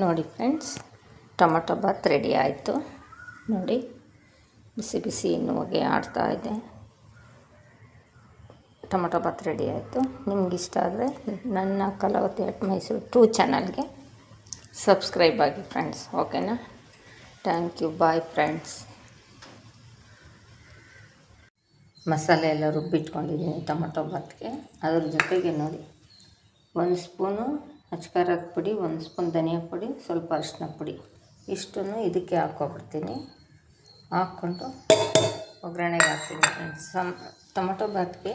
ನೋಡಿ friends, tomato Baat ready ಆಯಿತು. ನೋಡಿ, ಬಿಸಿ ಬಿಸಿ ಇನ್ನು ಹೊಗೆ ಆಡ್ತಾ ಇದೆ. ಟೊಮಟೊ ಬಾತ್ ರೆಡಿ ಆಯಿತು. ನಿಮ್ಗೆ ಇಷ್ಟ ಆದರೆ ನನ್ನ ಕಲಾವತಿ ಅಟ್ ಮೈಸೂರು 2 ಚಾನಲ್ಗೆ ಸಬ್ಸ್ಕ್ರೈಬ್ ಆಗಿ ಫ್ರೆಂಡ್ಸ್. ಓಕೆನಾ? Thank you. Bye friends. ಮಸಾಲೆ ಎಲ್ಲ ರುಬ್ಬಿಟ್ಕೊಂಡಿದ್ದೀನಿ ಟೊಮಟೊ ಬಾತ್ಗೆ. ಅದ್ರ ಜೊತೆಗೆ ನೋಡಿ, 1 ಸ್ಪೂನು ಅಚ್ಕಾರದ ಪುಡಿ, 1 ಸ್ಪೂನ್ ಧನಿಯಾ ಪುಡಿ, ಸ್ವಲ್ಪ ಅರಿಶಿನ ಪುಡಿ, ಇಷ್ಟನ್ನು ಇದಕ್ಕೆ ಹಾಕ್ಕೊಬಿಡ್ತೀನಿ. ಹಾಕ್ಕೊಂಡು ಒಗ್ಗರಣೆಗೆ ಹಾಕ್ತೀನಿ ಫ್ರೆಂಡ್ಸ್. ಟೊಮಟೊ ಬಾತ್ಗೆ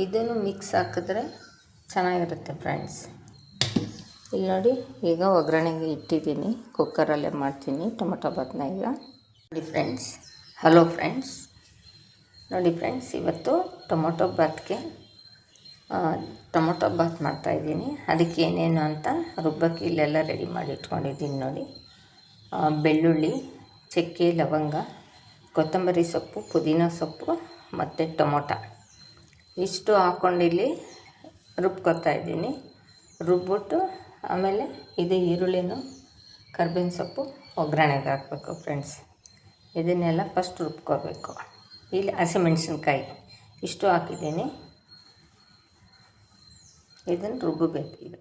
ಇದನ್ನು ಮಿಕ್ಸ್ ಹಾಕಿದ್ರೆ ಚೆನ್ನಾಗಿರುತ್ತೆ ಫ್ರೆಂಡ್ಸ್. ಇಲ್ಲಿ ನೋಡಿ, ಈಗ ಒಗ್ಗರಣೆಗೆ ಇಟ್ಟಿದ್ದೀನಿ. ಕುಕ್ಕರಲ್ಲೇ ಮಾಡ್ತೀನಿ ಟೊಮಟೊ ಬಾತ್ನ ಈಗ. ನೋಡಿ ಫ್ರೆಂಡ್ಸ್, ಹಲೋ ಫ್ರೆಂಡ್ಸ್. ನೋಡಿ ಫ್ರೆಂಡ್ಸ್, ಇವತ್ತು ಟೊಮಟೊ ಬಾತ್ಗೆ ಟೊಮಟೊ ಬಾತ್ ಮಾಡ್ತಾಯಿದ್ದೀನಿ. ಅದಕ್ಕೆ ಏನೇನು ಅಂತ ರುಬ್ಬಕ್ಕೆ ಇಲ್ಲೆಲ್ಲ ರೆಡಿ ಮಾಡಿ ಇಟ್ಕೊಂಡಿದ್ದೀನಿ ನೋಡಿ. ಬೆಳ್ಳುಳ್ಳಿ, ಚಕ್ಕೆ, ಲವಂಗ, ಕೊತ್ತಂಬರಿ ಸೊಪ್ಪು, ಪುದೀನ ಸೊಪ್ಪು ಮತ್ತು ಟೊಮೊಟೊ ಇಷ್ಟು ಹಾಕ್ಕೊಂಡಿಲ್ಲಿ ರುಬ್ಕೊತಾ ಇದ್ದೀನಿ. ರುಬ್ಬಿಟ್ಟು ಆಮೇಲೆ ಇದು ಈರುಳ್ಳಿನೂ ಕರ್ಬೇವಿನ ಸೊಪ್ಪು ಒಗ್ಗರಣೆಗೆ ಹಾಕಬೇಕು ಫ್ರೆಂಡ್ಸ್. ಇದನ್ನೆಲ್ಲ ಫಸ್ಟ್ ರುಬ್ಕೋಬೇಕು. ಇಲ್ಲಿ ಹಸಿಮೆಣ್ಸಿನ್ಕಾಯಿ ಇಷ್ಟು ಹಾಕಿದ್ದೀನಿ. ಇದನ್ನು ರುಬ್ಬಬೇಕು ಈಗ.